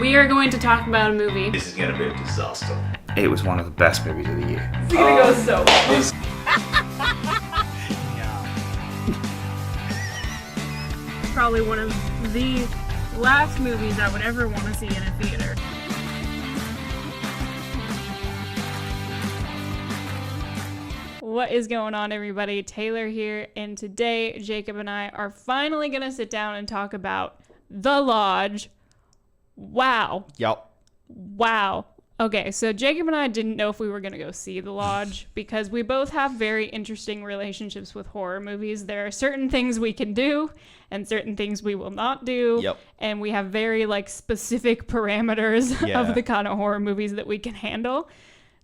We are going to talk about a movie. This is going to be a disaster. It was one of the best movies of the year. It's gonna go so well. Probably one of the last movies I would ever want to see in a theater. What is going on, everybody? Taylor here, and today Jacob and I are finally going to sit down and talk about The Lodge. Wow. Yup. Wow. Okay, so Jacob and I didn't know if we were going to go see The Lodge because we both have very interesting relationships with horror movies. There are certain things we can do and certain things we will not do. Yep. And we have very specific parameters Yeah. of the kind of horror movies that we can handle.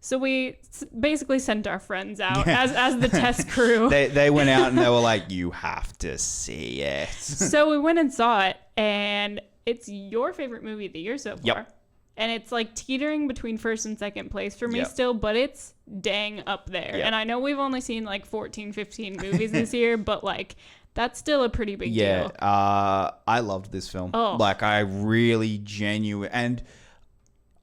So we basically sent our friends out as the test crew. They went out and they were like, you have to see it. So we went and saw it, and it's your favorite movie of the year so far. Yep. And it's teetering between first and second place for me Yep. still, but it's dang up there. Yep. And I know we've only seen 14, 15 movies this year, but that's still a pretty big deal. I loved this film. Oh. I really and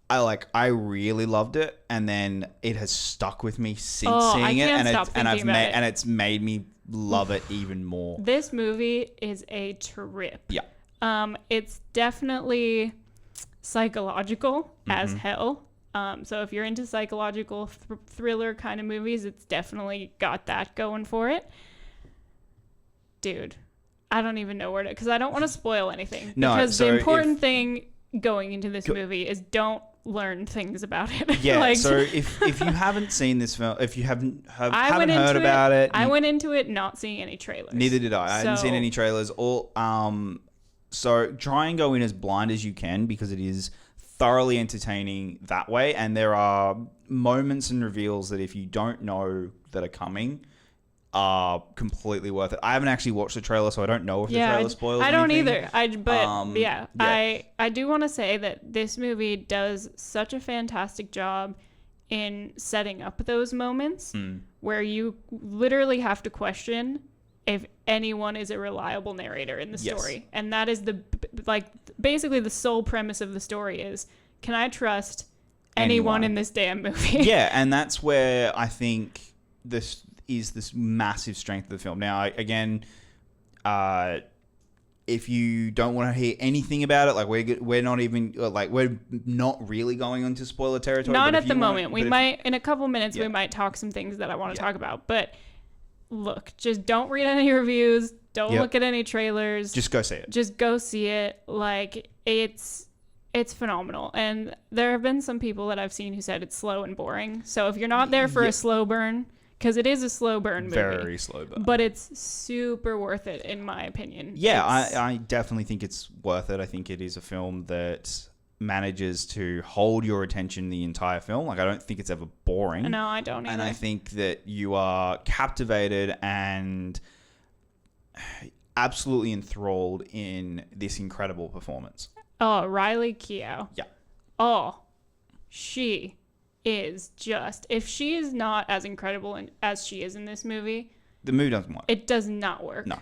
I really loved it, and then it has stuck with me since I seeing it, can't and stop thinking about it. and it's made me love it even more. This movie is a trip. Yeah. It's definitely psychological as Mm-hmm. hell. So if you're into psychological thriller kind of movies, it's definitely got that going for it. Dude, I don't even know where to, because I don't want to spoil anything. No, because so the important thing going into this movie is don't learn things about it. Yeah. So if you haven't seen this film, if you haven't heard into about it, I went into it not seeing any trailers. Neither did I. I hadn't seen any trailers. So try and go in as blind as you can, because it is thoroughly entertaining that way. And there are moments and reveals that if you don't know that are coming, are completely worth it. I haven't actually watched the trailer, so I don't know if the trailer spoils I don't anything. either. Yeah. I do want to say that this movie does such a fantastic job in setting up those moments where you literally have to question if anyone is a reliable narrator in the story. And that is basically the sole premise of the story is, can I trust anyone in this damn movie? Yeah, and that's where I think this is this massive strength of the film. Now, again, if you don't want to hear anything about it, we're not even we're not really going into spoiler territory. Not at the moment. We might in a couple minutes. We might talk some things that I want to talk about. But look, just don't read any reviews. Don't look at any trailers. Just go see it. Just go see it. It's phenomenal. And there have been some people that I've seen who said it's slow and boring. So if you're not there for a slow burn, because it is a slow burn movie. Very slow burn. But it's super worth it, in my opinion. Yeah, I definitely think it's worth it. I think it is a film that manages to hold your attention the entire film. I don't think it's ever boring. No, I don't either. And I think that you are captivated and absolutely enthralled in this incredible performance. Oh, Riley Keough. Yeah. Oh, she is just, if she is not as incredible as she is in this movie, the movie doesn't work. It does not work. No.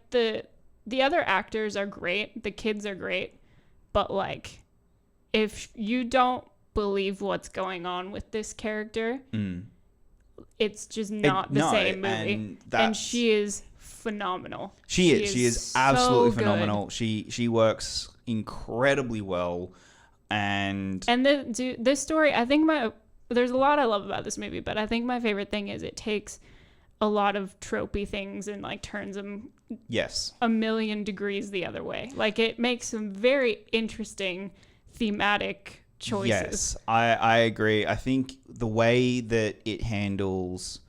The other actors are great, the kids are great, but if you don't believe what's going on with this character, it's just not the same movie. And she is phenomenal. She is absolutely so phenomenal. She works incredibly well, and this story, I think there's a lot I love about this movie, but I think my favorite thing is it takes a lot of tropey things and turns them a million degrees the other way. It makes some very interesting thematic choices. Yes, I agree. I think the way that it handles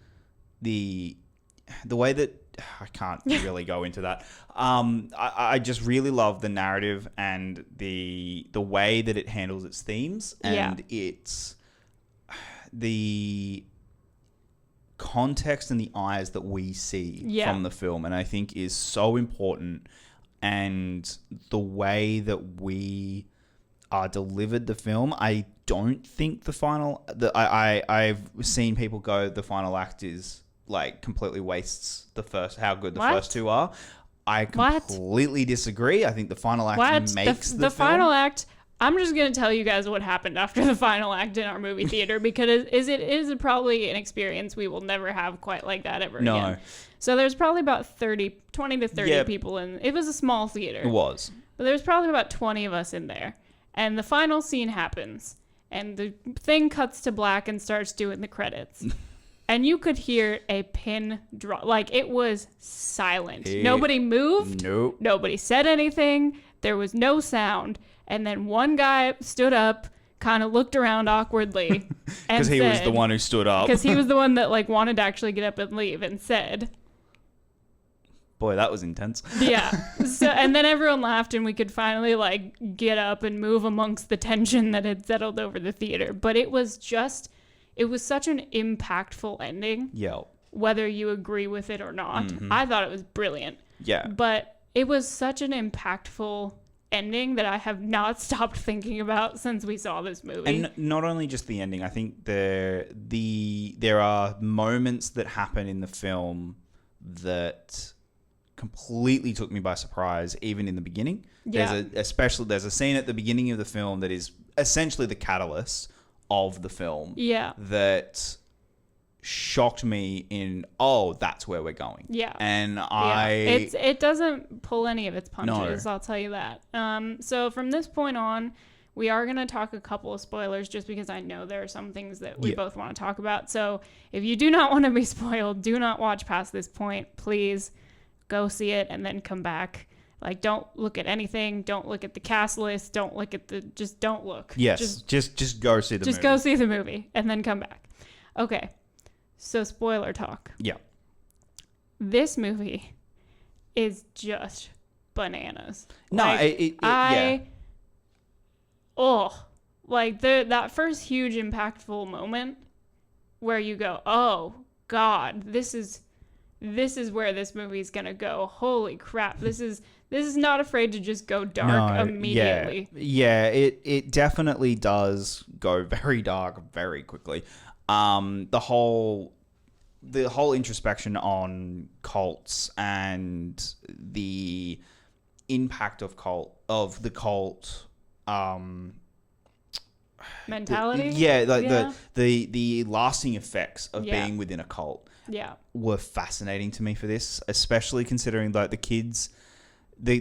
the way that I can't really go into that. I just really love the narrative and the way that it handles its themes and it's the context and the eyes that we see from the film, and I think is so important, and the way that we are delivered the film. I don't think I've seen people go, the final act is completely wastes how good the first two are. I completely disagree. I think the final act makes the film. Final act, I'm just going to tell you guys what happened after the final act in our movie theater, because it is probably an experience we will never have quite like that ever again. So there's probably about 20 to 30 people in. It was a small theater. It was. But there's probably about 20 of us in there. And the final scene happens. And the thing cuts to black and starts doing the credits. And you could hear a pin drop. Like, it was silent. Nobody moved. Nope. Nobody said anything. There was no sound. And then one guy stood up, kind of looked around awkwardly. Because he was the one who stood up. Because he was the one that, like, wanted to actually get up and leave, and said... Boy, that was intense. Yeah. So, and then everyone laughed, and we could finally, like, get up and move amongst the tension that had settled over the theater. But it was such an impactful ending. Yeah. Whether you agree with it or not. Mm-hmm. I thought it was brilliant. Yeah. But it was such an impactful ending that I have not stopped thinking about since we saw this movie. And not only just the ending, I think there are moments that happen in the film that completely took me by surprise, even in the beginning. Yeah. There's a scene at the beginning of the film that is essentially the catalyst of the film. Yeah. That shocked me in, that's where we're going. Yeah. And it doesn't pull any of its punches, No. I'll tell you that. So from this point on, we are going to talk a couple of spoilers just because I know there are some things that we both want to talk about. So if you do not want to be spoiled, do not watch past this point. Please go see it and then come back. Like, don't look at anything. Don't look at the cast list. Don't look at just don't look. Yes. Just go see the movie. Just go see the movie and then come back. Okay. So spoiler talk. Yeah. This movie is just bananas. No, like, that first huge impactful moment where you go, oh God, this is where this movie's gonna go. Holy crap! This is not afraid to just go dark immediately. Yeah, it definitely does go very dark very quickly. The whole introspection on cults and the impact of the cult mentality. The lasting effects of being within a cult. Yeah, were fascinating to me for this, especially considering like the kids. The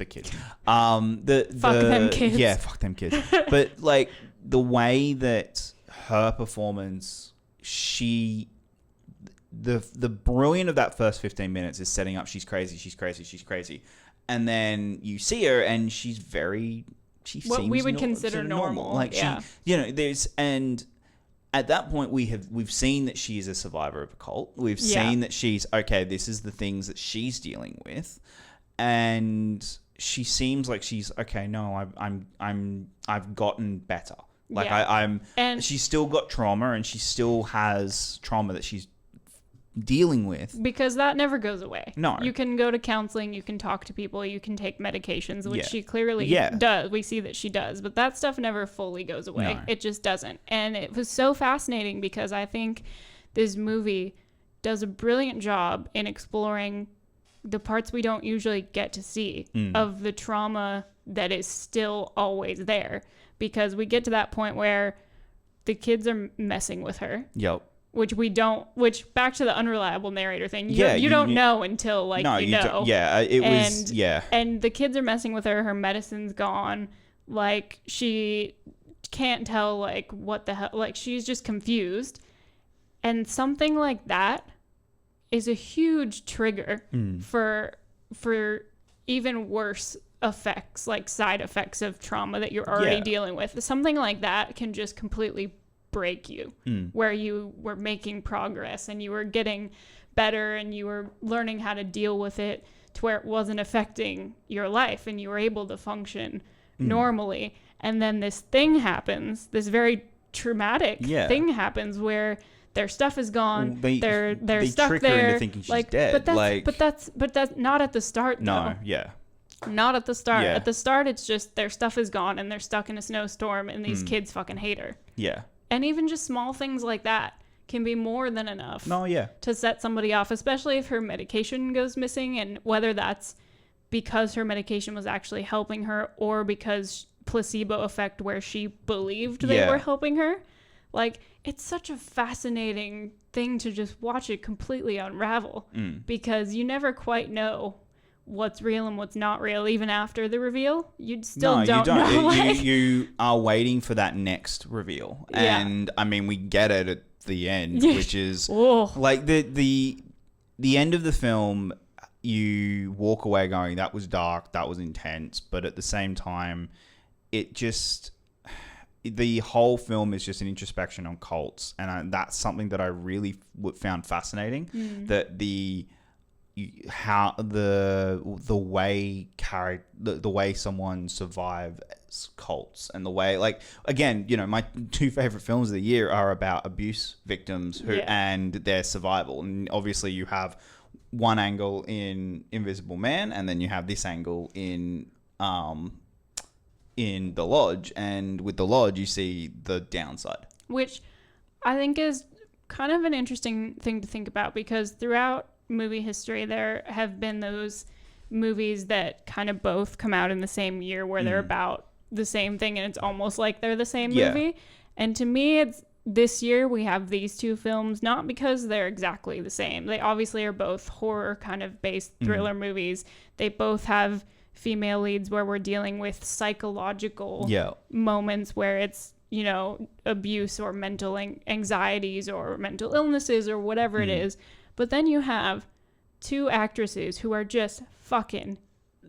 kids. Fuck them kids. Yeah, fuck them kids. But like the way that her performance, the brilliant of that first 15 minutes is setting up she's crazy. And then you see her and she what seems we would consider normal. Like and at that point we've seen that she is a survivor of a cult. We've seen that she's okay, this is the things that she's dealing with. And she seems like she's okay. No, I've gotten better. Like she's still got trauma, and she still has trauma that she's dealing with. Because that never goes away. No, you can go to counseling, you can talk to people, you can take medications, which she clearly does. We see that she does, but that stuff never fully goes away. No. It just doesn't. And it was so fascinating because I think this movie does a brilliant job in exploring the parts we don't usually get to see of the trauma that is still always there, because we get to that point where the kids are messing with her. Yep. Which back to the unreliable narrator thing. You don't know until like no, you know. And the kids are messing with her. Her medicine's gone. Like she can't tell like what the hell. Like she's just confused. And something like that is a huge trigger for even worse effects, like side effects of trauma that you're already dealing with. Something like that can just completely break you, where you were making progress and you were getting better and you were learning how to deal with it to where it wasn't affecting your life and you were able to function normally. And then this thing happens, this very traumatic thing happens where their stuff is gone. They're stuck trick there. Her into thinking she's dead. But that's not at the start though. No, yeah. Not at the start. Yeah. At the start it's just their stuff is gone and they're stuck in a snowstorm and these kids fucking hate her. Yeah. And even just small things like that can be more than enough to set somebody off, especially if her medication goes missing, and whether that's because her medication was actually helping her or because placebo effect where she believed they were helping her. Like, it's such a fascinating thing to just watch it completely unravel because you never quite know what's real and what's not real. Even after the reveal, you still don't know. You are waiting for that next reveal. And I mean, we get it at the end, which is like the end of the film. You walk away going, that was dark, that was intense, but at the same time, the whole film is just an introspection on cults, and that's something that I really found fascinating. That the way someone survives cults, and the way, like, again, you know, my two favorite films of the year are about abuse victims and their survival, and obviously you have one angle in Invisible Man, and then you have this angle in The Lodge, and with The Lodge you see the downside, which I think is kind of an interesting thing to think about, because throughout movie history there have been those movies that kind of both come out in the same year where they're about the same thing and it's almost like they're the same movie. And to me, it's this year we have these two films, not because they're exactly the same. They obviously are both horror kind of based thriller movies. They both have female leads where we're dealing with psychological moments where it's, you know, abuse or mental anxieties or mental illnesses or whatever it is. But then you have two actresses who are just fucking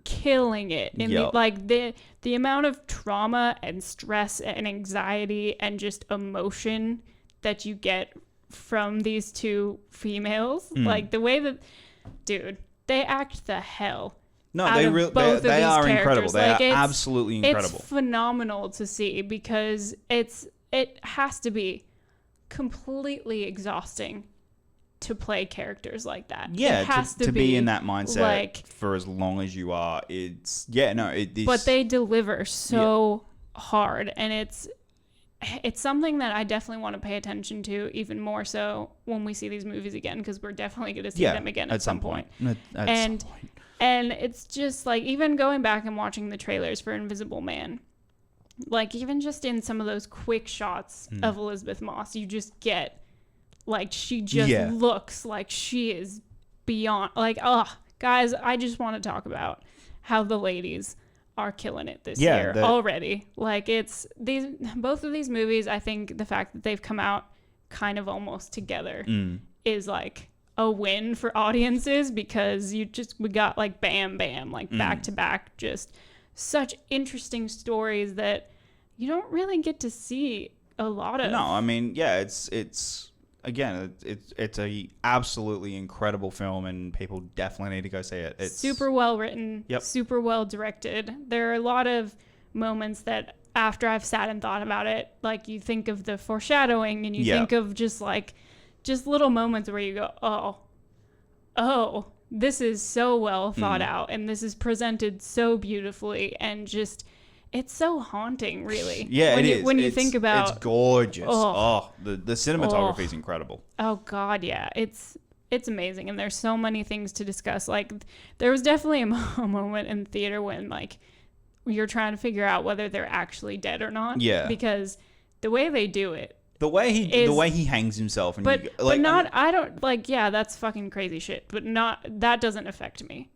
killing it in the amount of trauma and stress and anxiety and just emotion that you get from these two females. Like, the way that, dude, they act the hell they are incredible. They are absolutely incredible. It's phenomenal to see, because it has to be completely exhausting to play characters like that. Yeah, it has to be in that mindset, like, for as long as you are. It is. But they deliver so hard, and it's something that I definitely want to pay attention to even more so when we see these movies again, because we're definitely going to see them again at some point. And it's just like, even going back and watching the trailers for Invisible Man, like, even just in some of those quick shots of Elizabeth Moss, you just get, like, she just looks like she is beyond, like, guys, I just want to talk about how the ladies are killing it this year already. Like, it's both of these movies, I think the fact that they've come out kind of almost together is like a win for audiences, because we got like bam, like back to back, just such interesting stories that you don't really get to see a lot of. No, I mean, it's again, it's a absolutely incredible film, and people definitely need to go see it. It's super well written, super well directed. There are a lot of moments that, after I've sat and thought about it, like, you think of the foreshadowing, and you think of just little moments where you go, oh, this is so well thought out, and this is presented so beautifully, and just, it's so haunting, really. Yeah, it is. When you think about... It's gorgeous. The cinematography is incredible. Oh, God, yeah. It's amazing, and there's so many things to discuss. Like, there was definitely a moment in the theater when, like, you're trying to figure out whether they're actually dead or not. Yeah. Because the way they do it... The way he hangs himself, and that's fucking crazy shit. But that doesn't affect me.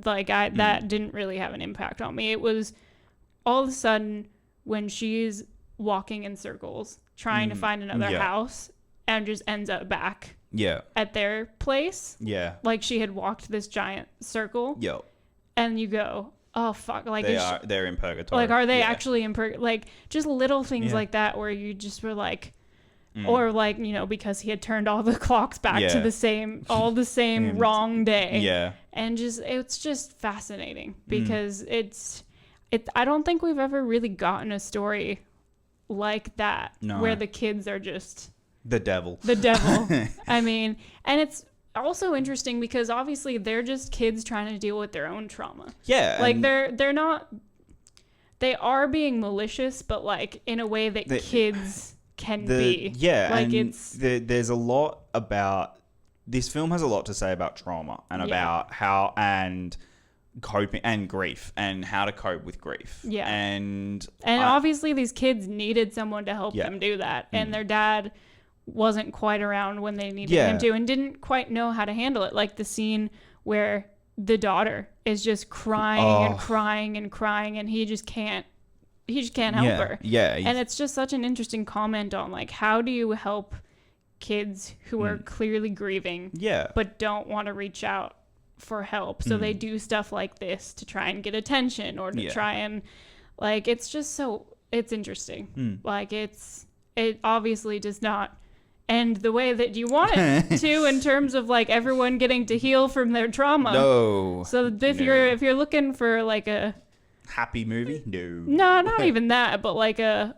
Like, that didn't really have an impact on me. It was all of a sudden when she's walking in circles trying to find another house, and just ends up back at their place. Yeah, like, she had walked this giant circle. And you go, oh fuck! Like, they're in purgatory. Like, are they actually in purgatory? Like, just little things like that where you just were like. Or, like, you know, because he had turned all the clocks back to the same wrong day. Yeah. And it's just fascinating, because I don't think we've ever really gotten a story like that where the kids are just the devil. I mean, and it's also interesting because obviously they're just kids trying to deal with their own trauma. Yeah. Like, they're not, they are being malicious, but, like, in a way that kids can be. Yeah, like, and there's a lot about, this film has a lot to say about trauma and about how, and coping and grief and how to cope with grief. Yeah. And obviously these kids needed someone to help them do that. And their dad wasn't quite around when they needed him to and didn't quite know how to handle it. Like the scene where the daughter is just crying and crying and crying and he just can't help her. Yeah. And it's just such an interesting comment on like, how do you help kids who are clearly grieving but don't want to reach out for help, so they do stuff like this to try and get attention or to try and like, it's interesting. Like it obviously does not end the way that you want it to in terms of like everyone getting to heal from their trauma. No. So if you're looking for like a happy movie, no, not even that, but like a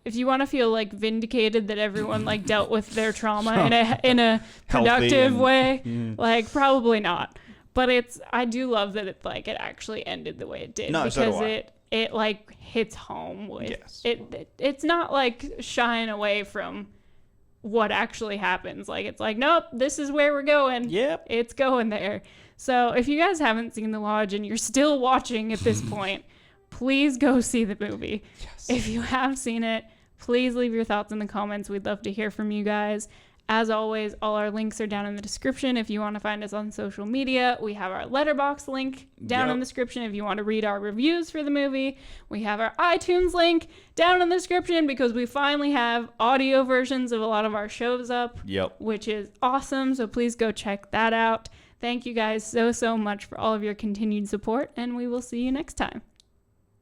if you want to feel like vindicated that everyone like dealt with their trauma in a productive way, like probably not. But I do love that it actually ended the way it did, because it like hits home with it's not like shying away from what actually happens. Like it's like, nope, this is where we're going. Yep, it's going there. So if you guys haven't seen The Lodge and you're still watching at this point, please go see the movie. Yes. If you have seen it, please leave your thoughts in the comments. We'd love to hear from you guys. As always, all our links are down in the description. If you want to find us on social media, we have our Letterboxd link down in the description. If you want to read our reviews for the movie, we have our iTunes link down in the description, because we finally have audio versions of a lot of our shows up, which is awesome. So please go check that out. Thank you guys so much for all of your continued support, and we will see you next time.